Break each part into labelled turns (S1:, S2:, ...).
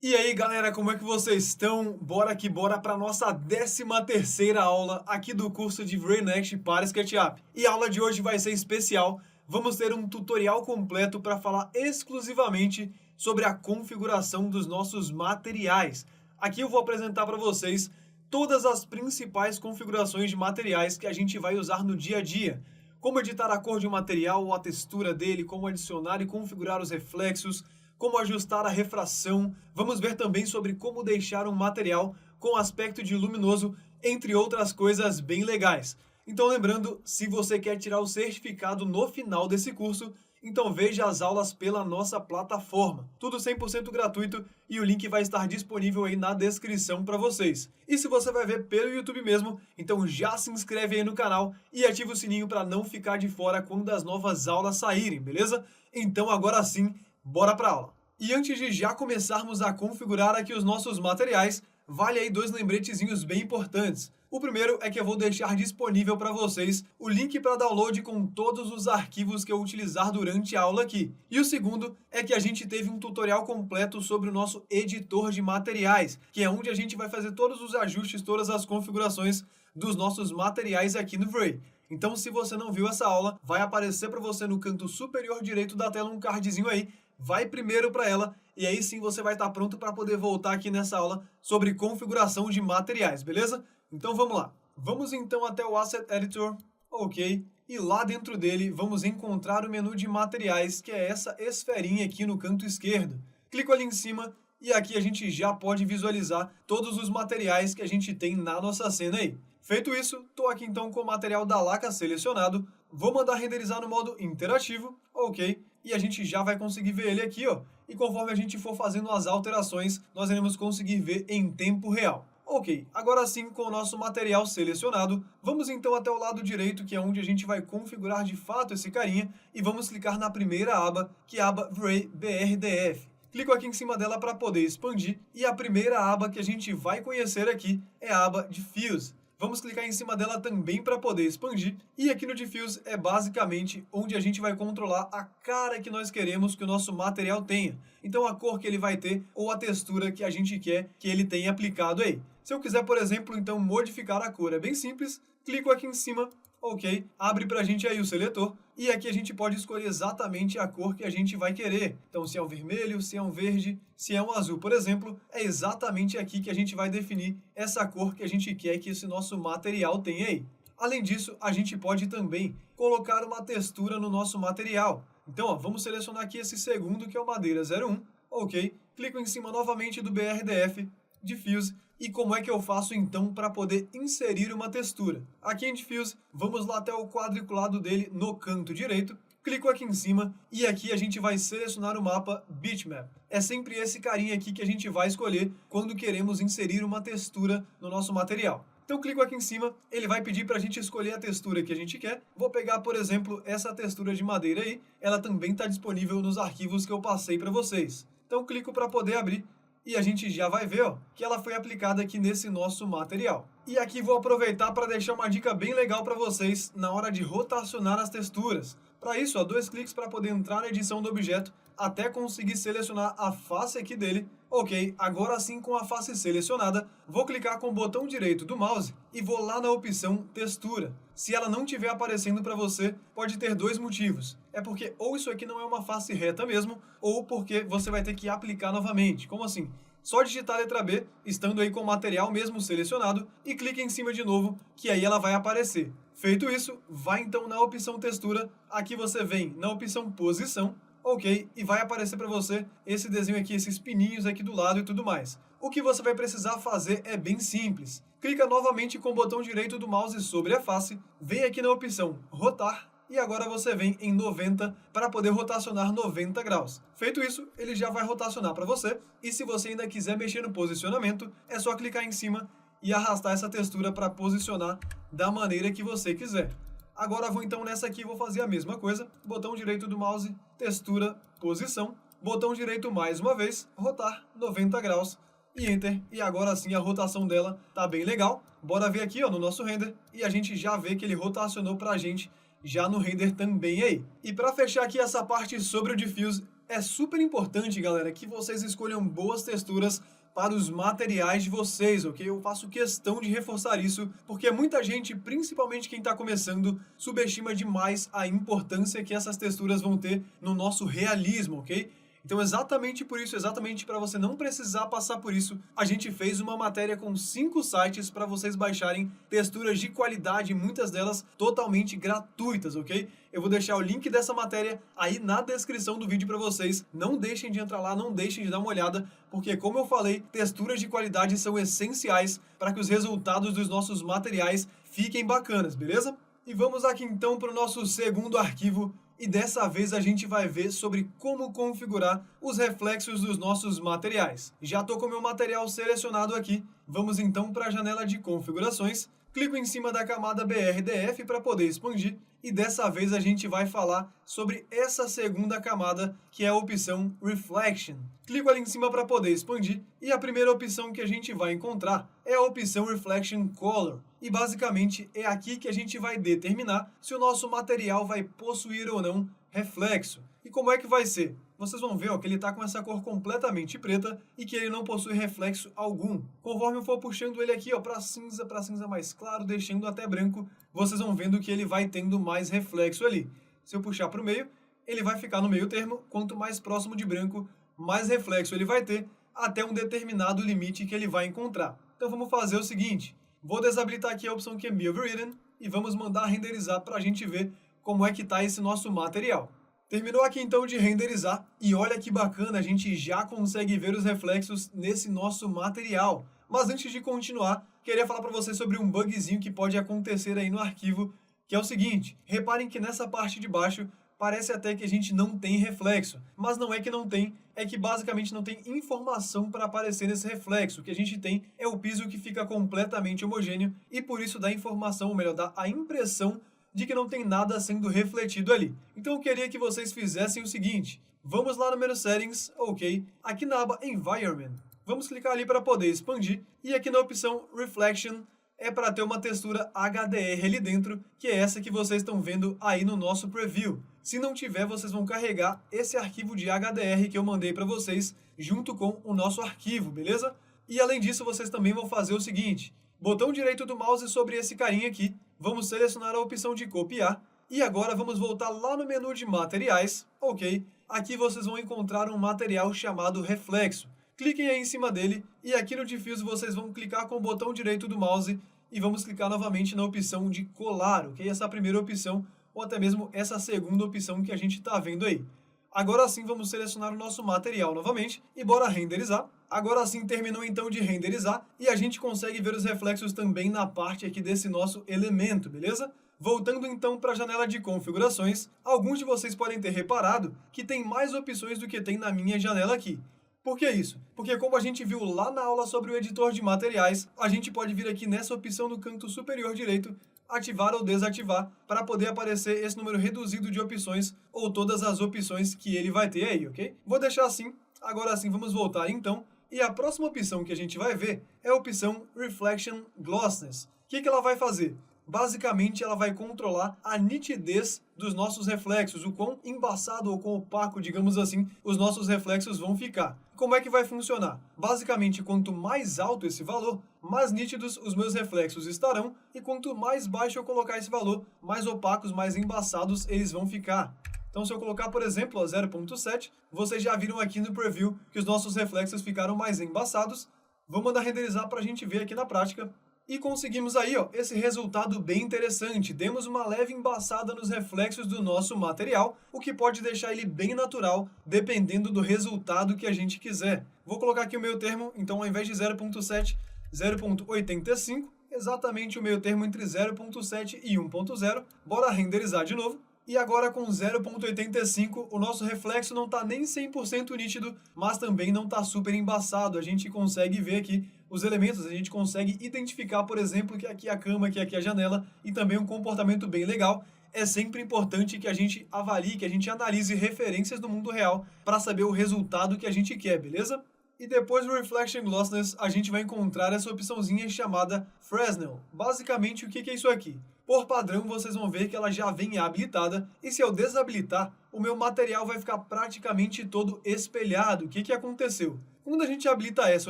S1: E aí galera, como é que vocês estão? Bora que bora para nossa 13ª aula aqui do curso de React para SketchUp. E a aula de hoje vai ser especial, vamos ter um tutorial completo para falar exclusivamente sobre a configuração dos nossos materiais. Aqui eu vou apresentar para vocês todas as principais configurações de materiais que a gente vai usar no dia a dia. Como editar a cor de um material ou a textura dele, como adicionar e configurar os reflexos, como ajustar a refração, vamos ver também sobre como deixar um material com aspecto de luminoso, entre outras coisas bem legais. Então lembrando, se você quer tirar o certificado no final desse curso, então veja as aulas pela nossa plataforma. Tudo 100% gratuito e o link vai estar disponível aí na descrição para vocês. E se você vai ver pelo YouTube mesmo, então já se inscreve aí no canal e ativa o sininho para não ficar de fora quando as novas aulas saírem, beleza? Então agora sim, bora para a aula. E antes de já começarmos a configurar aqui os nossos materiais, vale aí dois lembretezinhos bem importantes. O primeiro é que eu vou deixar disponível para vocês o link para download com todos os arquivos que eu utilizar durante a aula aqui. E o segundo é que a gente teve um tutorial completo sobre o nosso editor de materiais, que é onde a gente vai fazer todos os ajustes, todas as configurações dos nossos materiais aqui no Vray. Então, se você não viu essa aula, vai aparecer para você no canto superior direito da tela um cardzinho aí. Vai primeiro para ela e aí sim você vai estar pronto para poder voltar aqui nessa aula sobre configuração de materiais, beleza? Então vamos lá. Vamos então até o Asset Editor, ok? E lá dentro dele vamos encontrar o menu de materiais, que é essa esferinha aqui no canto esquerdo. Clico ali em cima e aqui a gente já pode visualizar todos os materiais que a gente tem na nossa cena aí. Feito isso, estou aqui então com o material da laca selecionado, vou mandar renderizar no modo interativo, ok? E a gente já vai conseguir ver ele aqui, ó. E conforme a gente for fazendo as alterações, nós iremos conseguir ver em tempo real. Ok, agora sim, com o nosso material selecionado, vamos então até o lado direito, que é onde a gente vai configurar de fato esse carinha, e vamos clicar na primeira aba, que é a aba Vray BRDF. Clico aqui em cima dela para poder expandir, e a primeira aba que a gente vai conhecer aqui é a aba Diffuse. Vamos clicar em cima dela também para poder expandir. E aqui no Diffuse é basicamente onde a gente vai controlar a cara que nós queremos que o nosso material tenha. Então a cor que ele vai ter ou a textura que a gente quer que ele tenha aplicado aí. Se eu quiser, por exemplo, então modificar a cor, é bem simples. Clico aqui em cima, ok, abre pra gente aí o seletor. E aqui a gente pode escolher exatamente a cor que a gente vai querer. Então se é um vermelho, se é um verde, se é um azul, por exemplo, é exatamente aqui que a gente vai definir essa cor que a gente quer que esse nosso material tenha aí. Além disso, a gente pode também colocar uma textura no nosso material. Então, ó, vamos selecionar aqui esse segundo, que é o Madeira 01, ok, clico em cima novamente do BRDF, Diffuse, e como é que eu faço então para poder inserir uma textura? Aqui em Diffuse, vamos lá até o quadriculado dele no canto direito, clico aqui em cima e aqui a gente vai selecionar o mapa Bitmap. É sempre esse carinha aqui que a gente vai escolher quando queremos inserir uma textura no nosso material. Então clico aqui em cima, ele vai pedir para a gente escolher a textura que a gente quer. Vou pegar, por exemplo, essa textura de madeira aí, ela também está disponível nos arquivos que eu passei para vocês. Então clico para poder abrir. E a gente já vai ver, ó, que ela foi aplicada aqui nesse nosso material. E aqui vou aproveitar para deixar uma dica bem legal para vocês na hora de rotacionar as texturas. Para isso, ó, 2 cliques para poder entrar na edição do objeto até conseguir selecionar a face aqui dele. Ok, agora sim com a face selecionada, vou clicar com o botão direito do mouse e vou lá na opção textura. Se ela não estiver aparecendo para você, pode ter 2 motivos. É porque ou isso aqui não é uma face reta mesmo, ou porque você vai ter que aplicar novamente. Como assim? Só digitar a letra B, estando aí com o material mesmo selecionado, e clique em cima de novo, que aí ela vai aparecer. Feito isso, vai então na opção textura, aqui você vem na opção posição, ok, e vai aparecer para você esse desenho aqui, esses pininhos aqui do lado e tudo mais. O que você vai precisar fazer é bem simples. Clica novamente com o botão direito do mouse sobre a face, vem aqui na opção rotar, e agora você vem em 90 para poder rotacionar 90 graus. Feito isso, ele já vai rotacionar para você, e se você ainda quiser mexer no posicionamento, é só clicar em cima e arrastar essa textura para posicionar da maneira que você quiser. Agora vou então nessa aqui e vou fazer a mesma coisa. Botão direito do mouse, textura, posição. Botão direito mais uma vez, rotar 90 graus e Enter. E agora sim a rotação dela tá bem legal. Bora ver aqui, ó, no nosso render e a gente já vê que ele rotacionou pra gente já no render também aí. E para fechar aqui essa parte sobre o Diffuse, É super importante, galera, que vocês escolham boas texturas para os materiais de vocês, ok? Eu faço questão de reforçar isso, porque muita gente, principalmente quem está começando, subestima demais a importância que essas texturas vão ter no nosso realismo, ok? Então, exatamente por isso, exatamente para você não precisar passar por isso, a gente fez uma matéria com 5 sites para vocês baixarem texturas de qualidade, muitas delas totalmente gratuitas, ok? Eu vou deixar o link dessa matéria aí na descrição do vídeo para vocês. Não deixem de entrar lá, não deixem de dar uma olhada, porque, como eu falei, texturas de qualidade são essenciais para que os resultados dos nossos materiais fiquem bacanas, beleza? E vamos aqui então para o nosso segundo arquivo, e dessa vez a gente vai ver sobre como configurar os reflexos dos nossos materiais. Já estou com o meu material selecionado aqui, vamos então para a janela de configurações, clico em cima da camada BRDF para poder expandir, e dessa vez a gente vai falar sobre essa segunda camada, que é a opção Reflection. Clico ali em cima para poder expandir, e a primeira opção que a gente vai encontrar é a opção Reflection Color. E basicamente é aqui que a gente vai determinar se o nosso material vai possuir ou não reflexo. E como é que vai ser? Vocês vão ver que ele está com essa cor completamente preta e que ele não possui reflexo algum. Conforme eu for puxando ele aqui para cinza mais claro, deixando até branco, vocês vão vendo que ele vai tendo mais reflexo ali. Se eu puxar para o meio, ele vai ficar no meio termo. Quanto mais próximo de branco, mais reflexo ele vai ter, até um determinado limite que ele vai encontrar. Então vamos fazer o seguinte. Vou desabilitar aqui a opção Can Be Overridden e vamos mandar renderizar para a gente ver como é que está esse nosso material. Terminou aqui então de renderizar e olha que bacana, a gente já consegue ver os reflexos nesse nosso material. Mas antes de continuar, queria falar para vocês sobre um bugzinho que pode acontecer aí no arquivo, que é o seguinte. Reparem que nessa parte de baixo parece até que a gente não tem reflexo, mas não é que não tem, é que basicamente não tem informação para aparecer nesse reflexo. O que a gente tem é o piso que fica completamente homogêneo e por isso dá informação, ou melhor, dá a impressão de que não tem nada sendo refletido ali. Então eu queria que vocês fizessem o seguinte, vamos lá no menu Settings, ok, aqui na aba Environment, vamos clicar ali para poder expandir e aqui na opção Reflection, é para ter uma textura HDR ali dentro, que é essa que vocês estão vendo aí no nosso preview. Se não tiver, vocês vão carregar esse arquivo de HDR que eu mandei para vocês, junto com o nosso arquivo, beleza? E além disso, vocês também vão fazer o seguinte, botão direito do mouse sobre esse carinha aqui, vamos selecionar a opção de copiar, e agora vamos voltar lá no menu de materiais, ok? Aqui vocês vão encontrar um material chamado reflexo. Cliquem aí em cima dele e aqui no diffuse vocês vão clicar com o botão direito do mouse e vamos clicar novamente na opção de colar, ok? Essa primeira opção ou até mesmo essa segunda opção que a gente está vendo aí. Agora sim vamos selecionar o nosso material novamente e bora renderizar. Agora sim terminou então de renderizar e a gente consegue ver os reflexos também na parte aqui desse nosso elemento, beleza? Voltando então para a janela de configurações, alguns de vocês podem ter reparado que tem mais opções do que tem na minha janela aqui. Por que isso? Porque como a gente viu lá na aula sobre o editor de materiais, a gente pode vir aqui nessa opção no canto superior direito, ativar ou desativar, para poder aparecer esse número reduzido de opções ou todas as opções que ele vai ter aí, ok? Vou deixar assim, agora sim vamos voltar então, e a próxima opção que a gente vai ver é a opção Reflection Glossiness. O que ela vai fazer? Basicamente, ela vai controlar a nitidez dos nossos reflexos, o quão embaçado ou quão opaco, digamos assim, os nossos reflexos vão ficar. Como é que vai funcionar? Basicamente, quanto mais alto esse valor, mais nítidos os meus reflexos estarão, e quanto mais baixo eu colocar esse valor, mais opacos, mais embaçados eles vão ficar. Então, se eu colocar, por exemplo, a 0.7, vocês já viram aqui no preview que os nossos reflexos ficaram mais embaçados. Vou mandar renderizar para a gente ver aqui na prática. E conseguimos aí, esse resultado bem interessante. Demos uma leve embaçada nos reflexos do nosso material, o que pode deixar ele bem natural, dependendo do resultado que a gente quiser. Vou colocar aqui o meio termo, então ao invés de 0.7, 0.85, exatamente o meio termo entre 0.7 e 1.0. Bora renderizar de novo. E agora com 0.85, o nosso reflexo não está nem 100% nítido, mas também não está super embaçado. A gente consegue ver aqui os elementos, a gente consegue identificar, por exemplo, que aqui é a cama, que aqui é a janela, e também um comportamento bem legal. É sempre importante que a gente avalie, que a gente analise referências do mundo real para saber o resultado que a gente quer, beleza? E depois do Reflection Glossiness, a gente vai encontrar essa opçãozinha chamada Fresnel. Basicamente, o que é isso aqui? Por padrão, vocês vão ver que ela já vem habilitada, e se eu desabilitar, o meu material vai ficar praticamente todo espelhado. O que aconteceu? Quando a gente habilita essa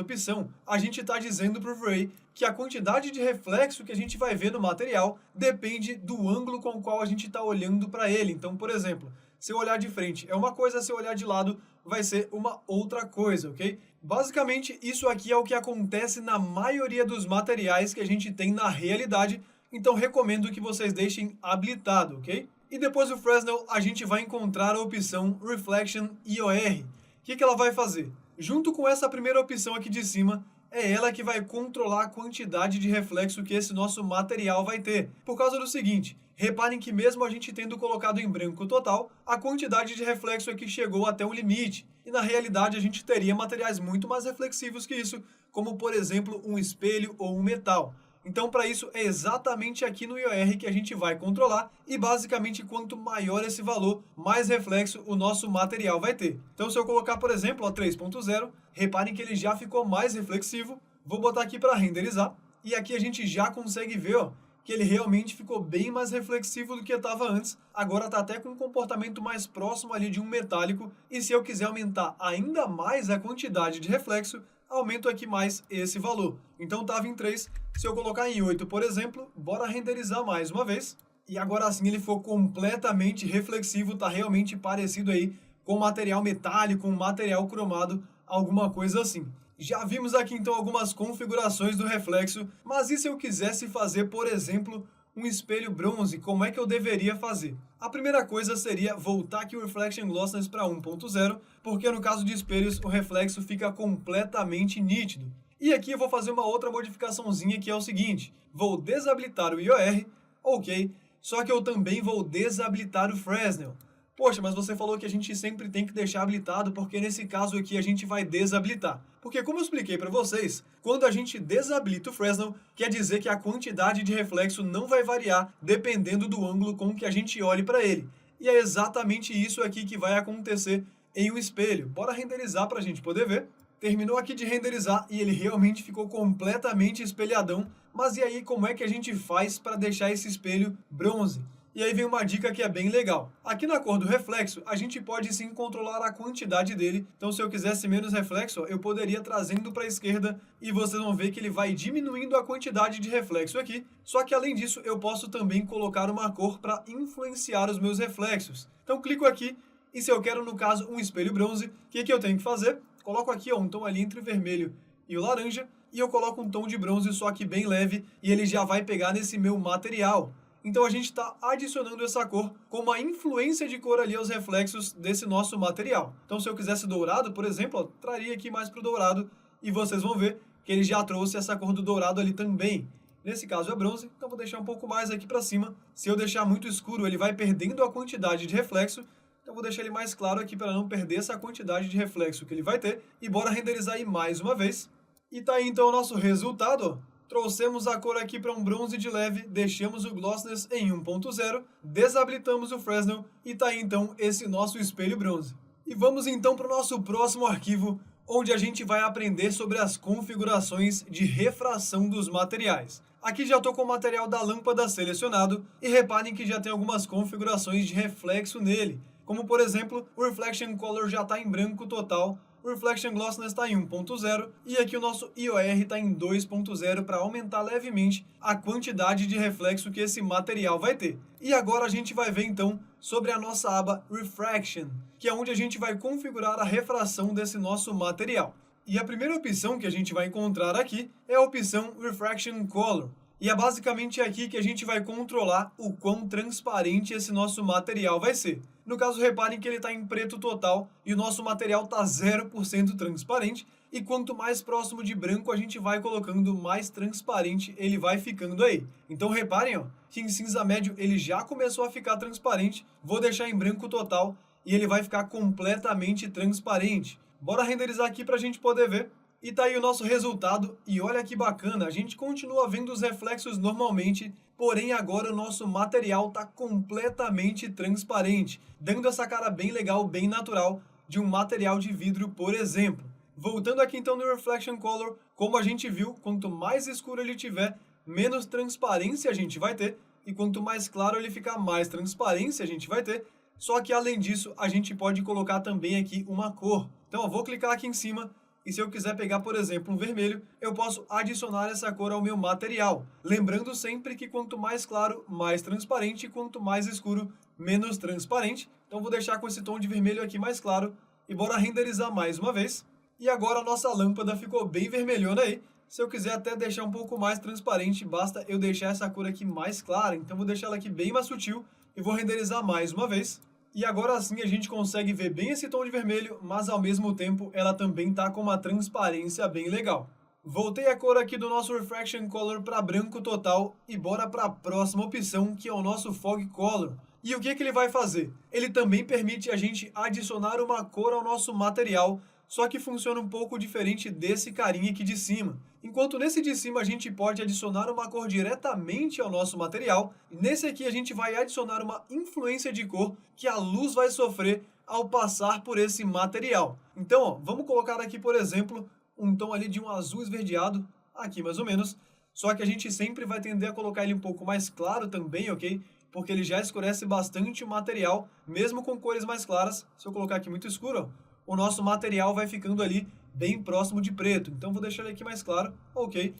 S1: opção, a gente está dizendo para o Vray que a quantidade de reflexo que a gente vai ver no material depende do ângulo com o qual a gente está olhando para ele. Então, por exemplo, se eu olhar de frente é uma coisa, se eu olhar de lado vai ser uma outra coisa, ok? Basicamente, isso aqui é o que acontece na maioria dos materiais que a gente tem na realidade, então recomendo que vocês deixem habilitado, ok? E depois do Fresnel, a gente vai encontrar a opção Reflection IOR. O que ela vai fazer? Junto com essa primeira opção aqui de cima, é ela que vai controlar a quantidade de reflexo que esse nosso material vai ter. Por causa do seguinte, reparem que mesmo a gente tendo colocado em branco total, a quantidade de reflexo aqui chegou até um limite. E na realidade a gente teria materiais muito mais reflexivos que isso, como por exemplo um espelho ou um metal. Então, para isso, é exatamente aqui no IOR que a gente vai controlar e, basicamente, quanto maior esse valor, mais reflexo o nosso material vai ter. Então, se eu colocar, por exemplo, a 3.0, reparem que ele já ficou mais reflexivo. Vou botar aqui para renderizar e aqui a gente já consegue ver, ó, que ele realmente ficou bem mais reflexivo do que estava antes. Agora está até com um comportamento mais próximo ali de um metálico. E se eu quiser aumentar ainda mais a quantidade de reflexo, aumento aqui mais esse valor. Então estava em 3, se eu colocar em 8, por exemplo, bora renderizar mais uma vez. E agora sim ele ficou completamente reflexivo, está realmente parecido aí com material metálico, um material cromado, alguma coisa assim. Já vimos aqui então algumas configurações do reflexo, mas e se eu quisesse fazer, por exemplo, um espelho bronze, como é que eu deveria fazer? A primeira coisa seria voltar aqui o Reflection Glossiness para 1.0, porque no caso de espelhos o reflexo fica completamente nítido. E aqui eu vou fazer uma outra modificaçãozinha que é o seguinte, vou desabilitar o IOR, ok, só que eu também vou desabilitar o Fresnel. Poxa, mas você falou que a gente sempre tem que deixar habilitado, porque nesse caso aqui a gente vai desabilitar. Porque como eu expliquei para vocês, quando a gente desabilita o Fresnel, quer dizer que a quantidade de reflexo não vai variar dependendo do ângulo com que a gente olhe para ele. E é exatamente isso aqui que vai acontecer em um espelho. Bora renderizar para a gente poder ver. Terminou aqui de renderizar e ele realmente ficou completamente espelhadão. Mas e aí, como é que a gente faz para deixar esse espelho bronze? E aí vem uma dica que é bem legal. Aqui na cor do reflexo, a gente pode sim controlar a quantidade dele. Então, se eu quisesse menos reflexo, eu poderia trazendo para a esquerda e vocês vão ver que ele vai diminuindo a quantidade de reflexo aqui. Só que além disso, eu posso também colocar uma cor para influenciar os meus reflexos. Então, clico aqui e se eu quero, no caso, um espelho bronze, o que eu tenho que fazer? Coloco aqui ó, um tom ali entre o vermelho e o laranja e eu coloco um tom de bronze, só que bem leve, e ele já vai pegar nesse meu material. Então a gente está adicionando essa cor com uma influência de cor ali aos reflexos desse nosso material. Então se eu quisesse dourado, por exemplo, ó, traria aqui mais para o dourado e vocês vão ver que ele já trouxe essa cor do dourado ali também. Nesse caso é bronze, então vou deixar um pouco mais aqui para cima. Se eu deixar muito escuro, ele vai perdendo a quantidade de reflexo. Então vou deixar ele mais claro aqui para não perder essa quantidade de reflexo que ele vai ter. E bora renderizar aí mais uma vez. E tá aí então o nosso resultado, ó. Trouxemos a cor aqui para um bronze de leve, deixamos o Glossiness em 1.0, desabilitamos o Fresnel e tá aí então esse nosso espelho bronze. E vamos então para o nosso próximo arquivo, onde a gente vai aprender sobre as configurações de refração dos materiais. Aqui já estou com o material da lâmpada selecionado e reparem que já tem algumas configurações de reflexo nele, como por exemplo, o Reflection Color já está em branco total, o Reflection Glossiness está em 1.0 e aqui o nosso IOR está em 2.0 para aumentar levemente a quantidade de reflexo que esse material vai ter. E agora a gente vai ver então sobre a nossa aba Refraction, que é onde a gente vai configurar a refração desse nosso material. E a primeira opção que a gente vai encontrar aqui é a opção Refraction Color. E é basicamente aqui que a gente vai controlar o quão transparente esse nosso material vai ser. No caso, reparem que ele está em preto total e o nosso material está 0% transparente. E quanto mais próximo de branco a gente vai colocando, mais transparente ele vai ficando aí. Então reparem ó, que em cinza médio ele já começou a ficar transparente. Vou deixar em branco total e ele vai ficar completamente transparente. Bora renderizar aqui para a gente poder ver. E tá aí o nosso resultado, e olha que bacana, a gente continua vendo os reflexos normalmente, porém agora o nosso material tá completamente transparente, dando essa cara bem legal, bem natural, de um material de vidro, por exemplo. Voltando aqui então no Reflection Color, como a gente viu, quanto mais escuro ele tiver, menos transparência a gente vai ter, e quanto mais claro ele ficar, mais transparência a gente vai ter. Só que além disso, a gente pode colocar também aqui uma cor. Então eu vou clicar aqui em cima e se eu quiser pegar, por exemplo, um vermelho, eu posso adicionar essa cor ao meu material. Lembrando sempre que quanto mais claro, mais transparente, e quanto mais escuro, menos transparente. Então vou deixar com esse tom de vermelho aqui mais claro e bora renderizar mais uma vez. E agora a nossa lâmpada ficou bem vermelhona aí. Se eu quiser até deixar um pouco mais transparente, basta eu deixar essa cor aqui mais clara. Então vou deixar ela aqui bem mais sutil e vou renderizar mais uma vez. E agora sim a gente consegue ver bem esse tom de vermelho, mas ao mesmo tempo ela também tá com uma transparência bem legal. Voltei a cor aqui do nosso Refraction Color para branco total e bora para a próxima opção, que é o nosso Fog Color. E o que ele vai fazer? Ele também permite a gente adicionar uma cor ao nosso material, só que funciona um pouco diferente desse carinha aqui de cima. Enquanto nesse de cima a gente pode adicionar uma cor diretamente ao nosso material, nesse aqui a gente vai adicionar uma influência de cor que a luz vai sofrer ao passar por esse material. Então, ó, vamos colocar aqui, por exemplo, um tom ali de um azul esverdeado, aqui mais ou menos, só que a gente sempre vai tender a colocar ele um pouco mais claro também, ok? Porque ele já escurece bastante o material, mesmo com cores mais claras. Se eu colocar aqui muito escuro, ó, o nosso material vai ficando ali bem próximo de preto. Então vou deixar ele aqui mais claro, ok.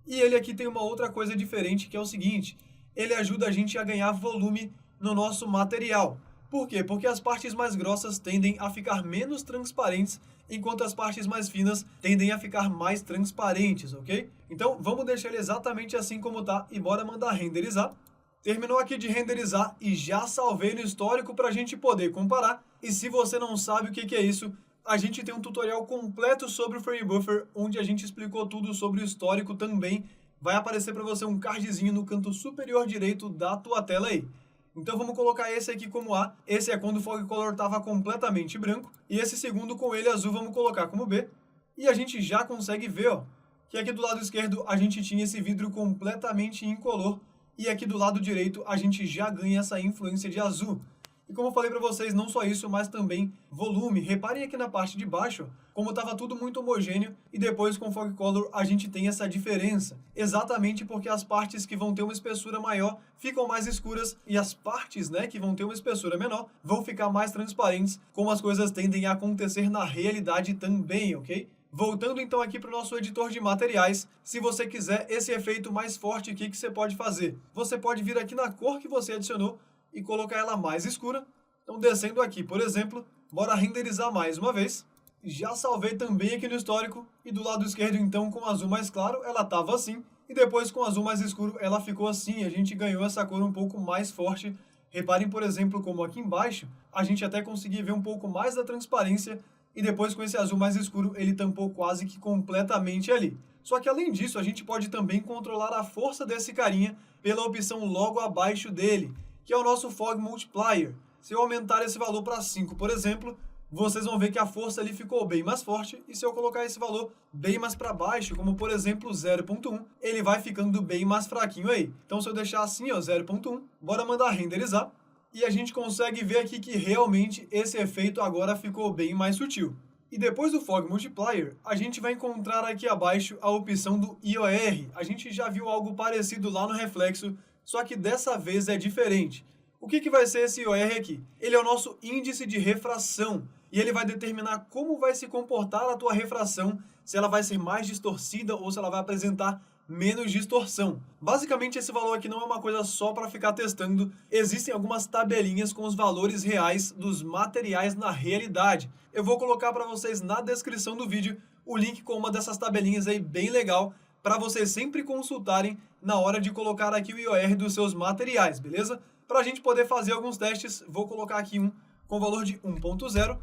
S1: E ele aqui tem uma outra coisa diferente, que é o seguinte: ele ajuda a gente a ganhar volume no nosso material. Por quê? Porque as partes mais grossas tendem a ficar menos transparentes, enquanto as partes mais finas tendem a ficar mais transparentes, ok? Então vamos deixar ele exatamente assim como tá e bora mandar renderizar. Terminou aqui de renderizar e já salvei no histórico para a gente poder comparar. E se você não sabe o que é isso, a gente tem um tutorial completo sobre o Frame Buffer, onde a gente explicou tudo sobre o histórico também. Vai aparecer para você um cardzinho no canto superior direito da tua tela aí. Então vamos colocar esse aqui como A. Esse é quando o Fog Color estava completamente branco. E esse segundo com ele azul vamos colocar como B. E a gente já consegue ver, ó, que aqui do lado esquerdo a gente tinha esse vidro completamente incolor. E aqui do lado direito a gente já ganha essa influência de azul. E como eu falei para vocês, não só isso, mas também volume. Reparem aqui na parte de baixo, como estava tudo muito homogêneo, e depois com o Fog Color a gente tem essa diferença. Exatamente porque as partes que vão ter uma espessura maior ficam mais escuras, e as partes, né, que vão ter uma espessura menor vão ficar mais transparentes, como as coisas tendem a acontecer na realidade também, ok? Voltando então aqui para o nosso editor de materiais, se você quiser esse efeito mais forte aqui, que você pode fazer? Você pode vir aqui na cor que você adicionou e colocar ela mais escura. Então descendo aqui, por exemplo, bora renderizar mais uma vez. Já salvei também aqui no histórico e do lado esquerdo então com azul mais claro ela estava assim e depois com azul mais escuro ela ficou assim, a gente ganhou essa cor um pouco mais forte. Reparem, por exemplo, como aqui embaixo a gente até conseguia ver um pouco mais da transparência. E depois com esse azul mais escuro ele tampou quase que completamente ali. Só que além disso a gente pode também controlar a força desse carinha pela opção logo abaixo dele, que é o nosso Fog Multiplier. Se eu aumentar esse valor para 5, por exemplo, vocês vão ver que a força ali ficou bem mais forte, e se eu colocar esse valor bem mais para baixo, como por exemplo 0.1, ele vai ficando bem mais fraquinho aí. Então se eu deixar assim, ó, 0.1, bora mandar renderizar. E a gente consegue ver aqui que realmente esse efeito agora ficou bem mais sutil. E depois do Fog Multiplier, a gente vai encontrar aqui abaixo a opção do IOR. A gente já viu algo parecido lá no reflexo, só que dessa vez é diferente. O que vai ser esse IOR aqui? Ele é o nosso índice de refração, e ele vai determinar como vai se comportar a tua refração, se ela vai ser mais distorcida ou se ela vai apresentar menos distorção. Basicamente esse valor aqui não é uma coisa só para ficar testando, existem algumas tabelinhas com os valores reais dos materiais na realidade. Eu vou colocar para vocês na descrição do vídeo o link com uma dessas tabelinhas aí bem legal, para vocês sempre consultarem na hora de colocar aqui o IOR dos seus materiais, beleza? Para a gente poder fazer alguns testes, vou colocar aqui um com valor de 1.0.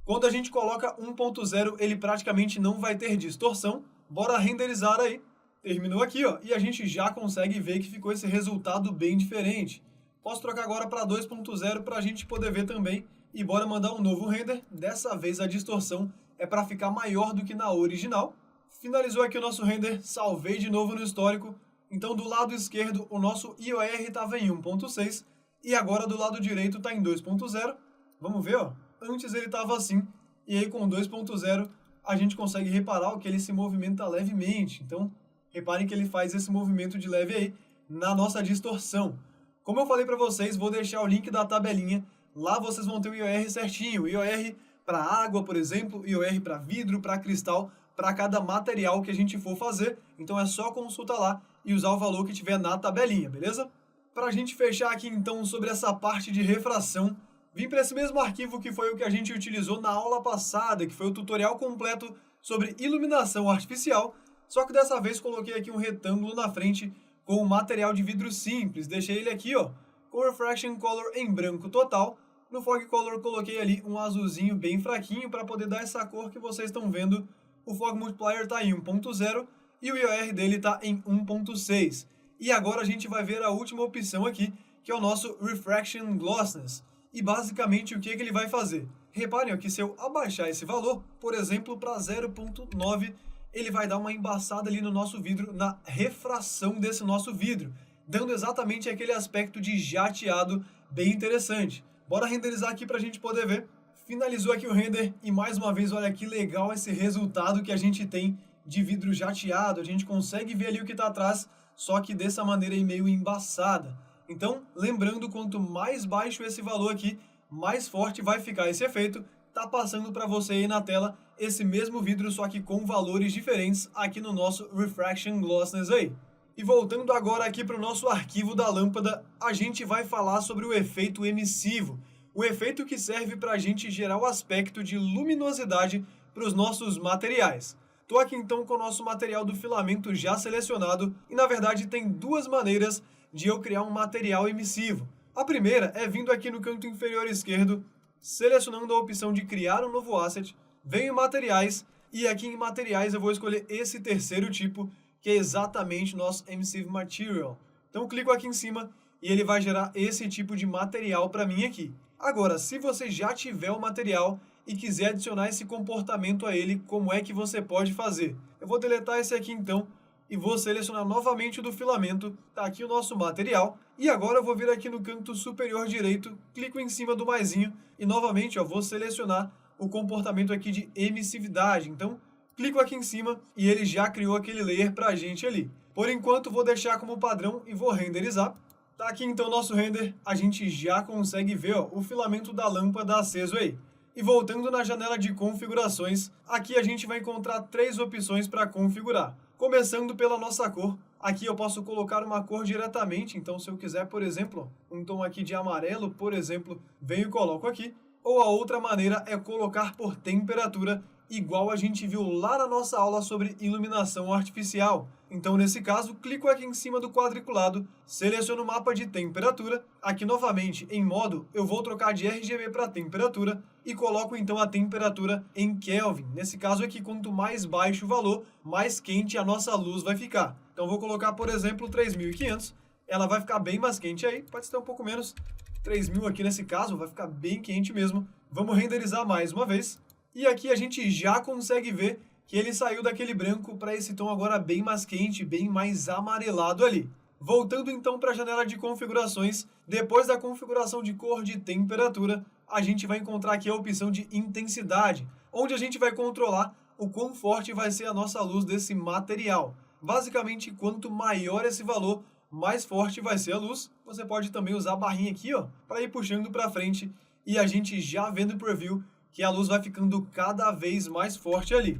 S1: Quando a gente coloca 1.0, ele praticamente não vai ter distorção. Bora renderizar aí. Terminou aqui, ó, e a gente já consegue ver que ficou esse resultado bem diferente. Posso trocar agora para 2.0 para a gente poder ver também. E bora mandar um novo render. Dessa vez a distorção é para ficar maior do que na original. Finalizou aqui o nosso render, salvei de novo no histórico. Então do lado esquerdo o nosso IOR estava em 1.6 e agora do lado direito está em 2.0. Vamos ver, ó. Antes ele estava assim, e aí com 2.0 a gente consegue reparar que ele se movimenta levemente. Então reparem que ele faz esse movimento de leve aí na nossa distorção. Como eu falei para vocês, vou deixar o link da tabelinha. Lá vocês vão ter o IOR certinho. IOR para água, por exemplo, IOR para vidro, para cristal, para cada material que a gente for fazer. Então é só consultar lá e usar o valor que tiver na tabelinha, beleza? Para a gente fechar aqui então sobre essa parte de refração, vim para esse mesmo arquivo que foi o que a gente utilizou na aula passada, que foi o tutorial completo sobre iluminação artificial, só que dessa vez coloquei aqui um retângulo na frente com um material de vidro simples, deixei ele aqui, ó, com Refraction Color em branco total. No Fog Color coloquei ali um azulzinho bem fraquinho para poder dar essa cor que vocês estão vendo. O Fog Multiplier está em 1.0 e o IOR dele está em 1.6. E agora a gente vai ver a última opção aqui, que é o nosso Refraction Glossiness. E basicamente o que ele vai fazer? Reparem que se eu abaixar esse valor, por exemplo, para 0.9, ele vai dar uma embaçada ali no nosso vidro, na refração desse nosso vidro, dando exatamente aquele aspecto de jateado bem interessante. Bora renderizar aqui para a gente poder ver. Finalizou aqui o render e mais uma vez, olha que legal esse resultado que a gente tem de vidro jateado. A gente consegue ver ali o que está atrás, só que dessa maneira aí meio embaçada. Então, lembrando, quanto mais baixo esse valor aqui, mais forte vai ficar esse efeito. Tá passando para você aí na tela esse mesmo vidro, só que com valores diferentes aqui no nosso Refraction Glossiness aí. E voltando agora aqui para o nosso arquivo da lâmpada, a gente vai falar sobre o efeito emissivo. O efeito que serve para a gente gerar o aspecto de luminosidade para os nossos materiais. Estou aqui então com o nosso material do filamento já selecionado e na verdade tem duas maneiras de eu criar um material emissivo. A primeira é vindo aqui no canto inferior esquerdo, selecionando a opção de criar um novo asset, venho em materiais e aqui em materiais eu vou escolher esse terceiro tipo, que é exatamente o nosso Emissive Material. Então clico aqui em cima e ele vai gerar esse tipo de material para mim aqui. Agora, se você já tiver o material e quiser adicionar esse comportamento a ele, como é que você pode fazer? Eu vou deletar esse aqui então e vou selecionar novamente o do filamento. Tá aqui o nosso material. E agora eu vou vir aqui no canto superior direito, clico em cima do maisinho e novamente vou selecionar o comportamento aqui de emissividade. Então, clico aqui em cima e ele já criou aquele layer pra gente ali. Por enquanto, vou deixar como padrão e vou renderizar. Tá aqui então o nosso render, a gente já consegue ver o filamento da lâmpada aceso aí. E voltando na janela de configurações, aqui a gente vai encontrar três opções para configurar. Começando pela nossa cor, aqui eu posso colocar uma cor diretamente, então se eu quiser, por exemplo, um tom aqui de amarelo, por exemplo, venho e coloco aqui. Ou a outra maneira é colocar por temperatura, igual a gente viu lá na nossa aula sobre iluminação artificial. Então, nesse caso, clico aqui em cima do quadriculado, seleciono o mapa de temperatura. Aqui, novamente, em modo, eu vou trocar de RGB para temperatura e coloco, então, a temperatura em Kelvin. Nesse caso aqui, quanto mais baixo o valor, mais quente a nossa luz vai ficar. Então, vou colocar, por exemplo, 3.500. Ela vai ficar bem mais quente aí, pode ser um pouco menos. 3.000 aqui nesse caso, vai ficar bem quente mesmo. Vamos renderizar mais uma vez. E aqui a gente já consegue ver que ele saiu daquele branco para esse tom agora bem mais quente, bem mais amarelado ali. Voltando então para a janela de configurações, depois da configuração de cor de temperatura, a gente vai encontrar aqui a opção de intensidade, onde a gente vai controlar o quão forte vai ser a nossa luz desse material. Basicamente, quanto maior esse valor, mais forte vai ser a luz. Você pode também usar a barrinha aqui, para ir puxando para frente e a gente já vê no preview que a luz vai ficando cada vez mais forte ali.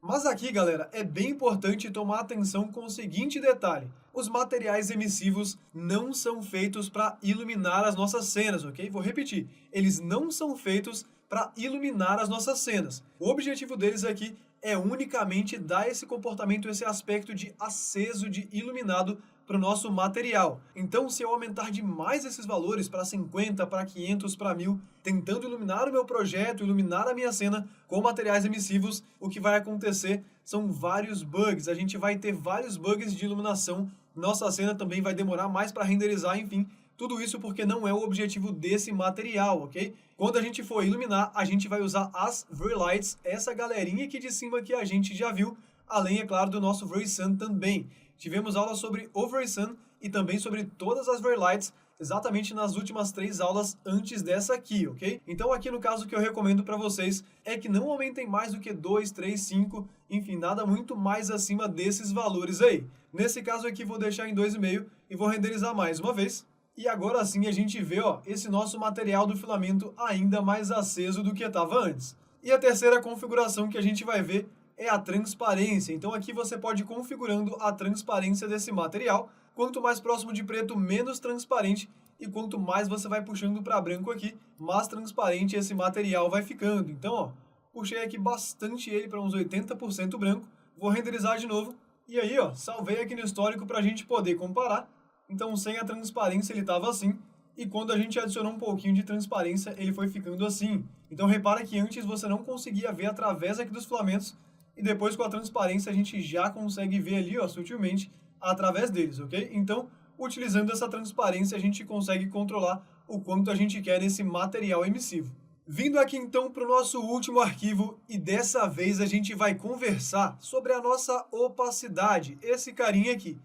S1: Mas aqui, galera, é bem importante tomar atenção com o seguinte detalhe. Os materiais emissivos não são feitos para iluminar as nossas cenas, ok? Vou repetir, eles não são feitos para iluminar as nossas cenas. O objetivo deles aqui é unicamente dar esse comportamento, esse aspecto de aceso, de iluminado para o nosso material. Então, se eu aumentar demais esses valores para 50, para 500, para 1000, tentando iluminar o meu projeto, iluminar a minha cena com materiais emissivos, o que vai acontecer são vários bugs. A gente vai ter vários bugs de iluminação, nossa cena também vai demorar mais para renderizar, enfim. Tudo isso porque não é o objetivo desse material, ok? Quando a gente for iluminar, a gente vai usar as Verlights, essa galerinha aqui de cima que a gente já viu, além, é claro, do nosso VeriSun também. Tivemos aula sobre o VeriSun e também sobre todas as Verlights, exatamente nas últimas 3 aulas antes dessa aqui, ok? Então aqui no caso que eu recomendo para vocês é que não aumentem mais do que 2, 3, 5, enfim, nada muito mais acima desses valores aí. Nesse caso aqui vou deixar em 2,5 e vou renderizar mais uma vez. E agora sim a gente vê, ó, esse nosso material do filamento ainda mais aceso do que estava antes. E a terceira configuração que a gente vai ver é a transparência. Então aqui você pode ir configurando a transparência desse material. Quanto mais próximo de preto, menos transparente. E quanto mais você vai puxando para branco aqui, mais transparente esse material vai ficando. Então, ó, puxei aqui bastante ele para uns 80% branco. Vou renderizar de novo. E aí, ó, salvei aqui no histórico para a gente poder comparar. Então, sem a transparência ele estava assim. E quando a gente adicionou um pouquinho de transparência, ele foi ficando assim. Então, repara que antes você não conseguia ver através aqui dos filamentos. E depois, com a transparência, a gente já consegue ver ali, ó, sutilmente, através deles, ok? Então, utilizando essa transparência, a gente consegue controlar o quanto a gente quer nesse material emissivo. Vindo aqui então para o nosso último arquivo, e dessa vez a gente vai conversar sobre a nossa opacidade, esse carinha aqui.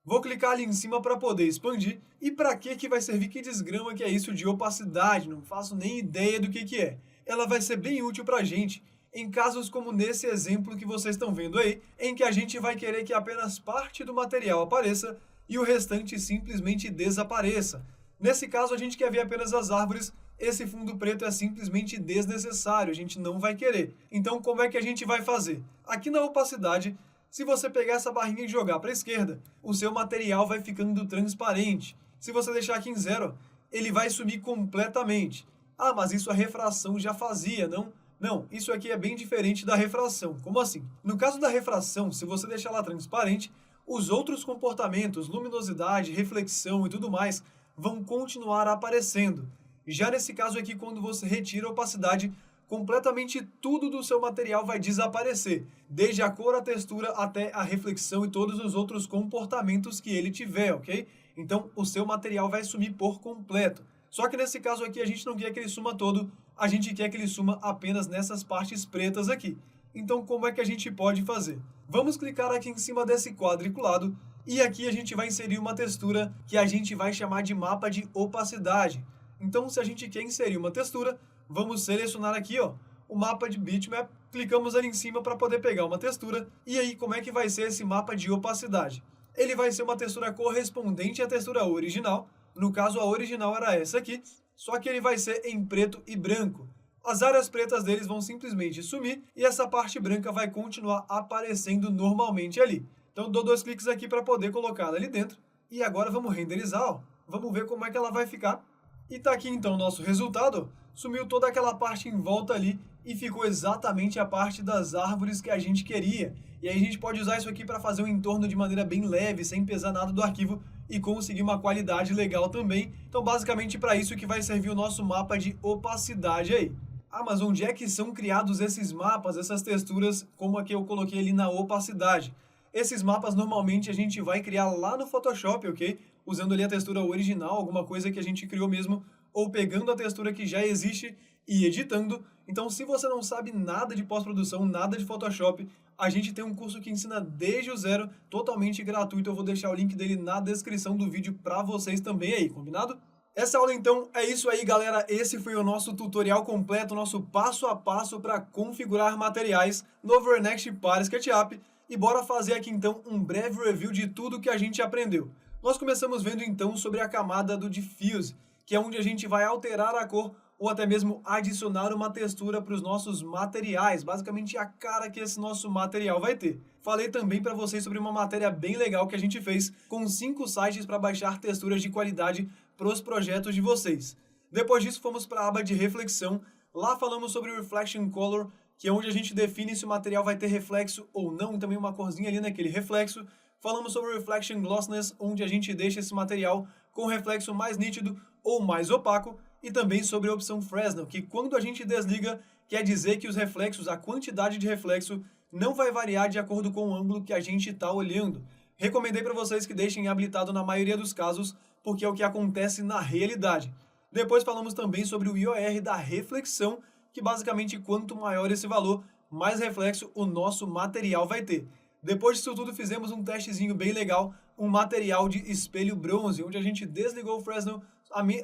S1: Vou clicar ali em cima para poder expandir. E para que vai servir? Que desgrama que é isso de opacidade? Não faço nem ideia do que é. Ela vai ser bem útil para a gente em casos como nesse exemplo que vocês estão vendo aí, em que a gente vai querer que apenas parte do material apareça e o restante simplesmente desapareça. Nesse caso, a gente quer ver apenas as árvores. Esse fundo preto é simplesmente desnecessário, a gente não vai querer. Então, como é que a gente vai fazer? Aqui na opacidade, se você pegar essa barrinha e jogar para a esquerda, o seu material vai ficando transparente. Se você deixar aqui em 0, ele vai sumir completamente. Ah, mas isso a refração já fazia, não? Não, isso aqui é bem diferente da refração. Como assim? No caso da refração, se você deixar ela transparente, os outros comportamentos, luminosidade, reflexão e tudo mais, vão continuar aparecendo. Já nesse caso aqui, quando você retira a opacidade, completamente tudo do seu material vai desaparecer, desde a cor, a textura, até a reflexão e todos os outros comportamentos que ele tiver, ok? Então, o seu material vai sumir por completo. Só que nesse caso aqui, a gente não quer que ele suma todo, a gente quer que ele suma apenas nessas partes pretas aqui. Então, como é que a gente pode fazer? Vamos clicar aqui em cima desse quadriculado, e aqui a gente vai inserir uma textura que a gente vai chamar de mapa de opacidade. Então, se a gente quer inserir uma textura, vamos selecionar aqui, ó, o mapa de bitmap, clicamos ali em cima para poder pegar uma textura, e aí como é que vai ser esse mapa de opacidade? Ele vai ser uma textura correspondente à textura original, no caso a original era essa aqui, só que ele vai ser em preto e branco. As áreas pretas deles vão simplesmente sumir, e essa parte branca vai continuar aparecendo normalmente ali. Então dou 2 cliques aqui para poder colocá-la ali dentro, e agora vamos renderizar, ó. Vamos ver como é que ela vai ficar. E tá aqui então o nosso resultado. Sumiu toda aquela parte em volta ali e ficou exatamente a parte das árvores que a gente queria. E aí a gente pode usar isso aqui para fazer um entorno de maneira bem leve, sem pesar nada do arquivo e conseguir uma qualidade legal também. Então basicamente para isso que vai servir o nosso mapa de opacidade aí. Ah, mas onde é que são criados esses mapas, essas texturas, como aqui eu coloquei ali na opacidade? Esses mapas normalmente a gente vai criar lá no Photoshop, ok? Usando ali a textura original, alguma coisa que a gente criou mesmo, ou pegando a textura que já existe e editando. Então, se você não sabe nada de pós-produção, nada de Photoshop, a gente tem um curso que ensina desde o zero, totalmente gratuito. Eu vou deixar o link dele na descrição do vídeo para vocês também aí, combinado? Essa aula então é isso aí, galera. Esse foi o nosso tutorial completo, nosso passo a passo para configurar materiais no VRNext para SketchUp. E bora fazer aqui então um breve review de tudo que a gente aprendeu. Nós começamos vendo então sobre a camada do Diffuse, que é onde a gente vai alterar a cor ou até mesmo adicionar uma textura para os nossos materiais, basicamente a cara que esse nosso material vai ter. Falei também para vocês sobre uma matéria bem legal que a gente fez com 5 sites para baixar texturas de qualidade para os projetos de vocês. Depois disso fomos para a aba de reflexão, lá falamos sobre o Reflection Color, que é onde a gente define se o material vai ter reflexo ou não, e também uma corzinha ali naquele reflexo. Falamos sobre o Reflection Glossiness, onde a gente deixa esse material com reflexo mais nítido ou mais opaco, e também sobre a opção Fresnel, que quando a gente desliga, quer dizer que os reflexos, a quantidade de reflexo, não vai variar de acordo com o ângulo que a gente está olhando. Recomendei para vocês que deixem habilitado na maioria dos casos, porque é o que acontece na realidade. Depois falamos também sobre o IOR da reflexão, que basicamente quanto maior esse valor, mais reflexo o nosso material vai ter. Depois disso tudo fizemos um testezinho bem legal, um material de espelho bronze, onde a gente desligou o Fresnel.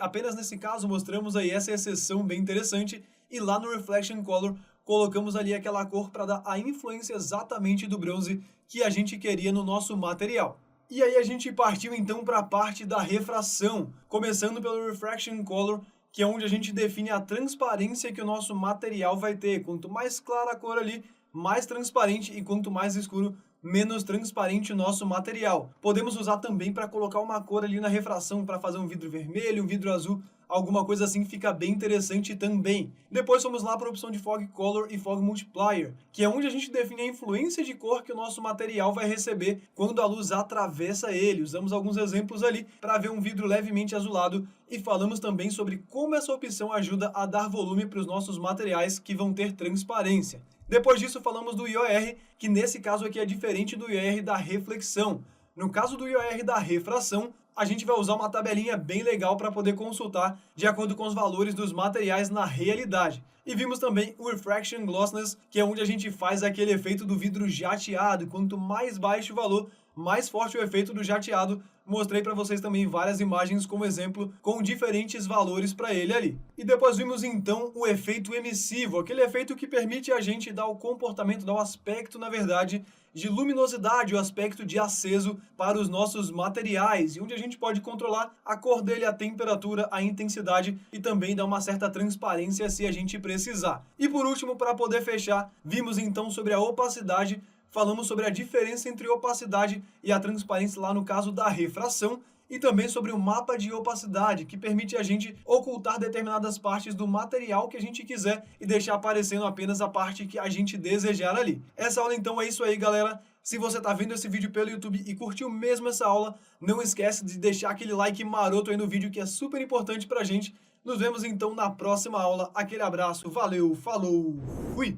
S1: Apenas nesse caso mostramos aí essa exceção bem interessante, e lá no Reflection Color colocamos ali aquela cor para dar a influência exatamente do bronze que a gente queria no nosso material. E aí a gente partiu então para a parte da refração, começando pelo Refraction Color, que é onde a gente define a transparência que o nosso material vai ter. Quanto mais clara a cor ali, mais transparente, e quanto mais escuro, menos transparente o nosso material. Podemos usar também para colocar uma cor ali na refração, para fazer um vidro vermelho, um vidro azul, alguma coisa assim, fica bem interessante também. Depois fomos lá para a opção de Fog Color e Fog Multiplier, que é onde a gente define a influência de cor que o nosso material vai receber quando a luz atravessa ele. Usamos alguns exemplos ali para ver um vidro levemente azulado e falamos também sobre como essa opção ajuda a dar volume para os nossos materiais que vão ter transparência. Depois disso falamos do IOR, que nesse caso aqui é diferente do IOR da reflexão. No caso do IOR da refração, a gente vai usar uma tabelinha bem legal para poder consultar de acordo com os valores dos materiais na realidade. E vimos também o Refraction Glossiness, que é onde a gente faz aquele efeito do vidro jateado. Quanto mais baixo o valor, mais forte o efeito do jateado. Mostrei para vocês também várias imagens como exemplo, com diferentes valores para ele ali. E depois vimos então o efeito emissivo, aquele efeito que permite a gente dar o comportamento, dar o aspecto, na verdade, de luminosidade, o aspecto de aceso para os nossos materiais, e onde a gente pode controlar a cor dele, a temperatura, a intensidade e também dar uma certa transparência se a gente precisar. E por último, para poder fechar, vimos então sobre a opacidade. Falamos sobre a diferença entre opacidade e a transparência lá no caso da refração, e também sobre o mapa de opacidade, que permite a gente ocultar determinadas partes do material que a gente quiser e deixar aparecendo apenas a parte que a gente desejar ali. Essa aula então é isso aí, galera. Se você está vendo esse vídeo pelo YouTube e curtiu mesmo essa aula, não esquece de deixar aquele like maroto aí no vídeo, que é super importante pra gente. Nos vemos então na próxima aula. Aquele abraço, valeu, falou, fui!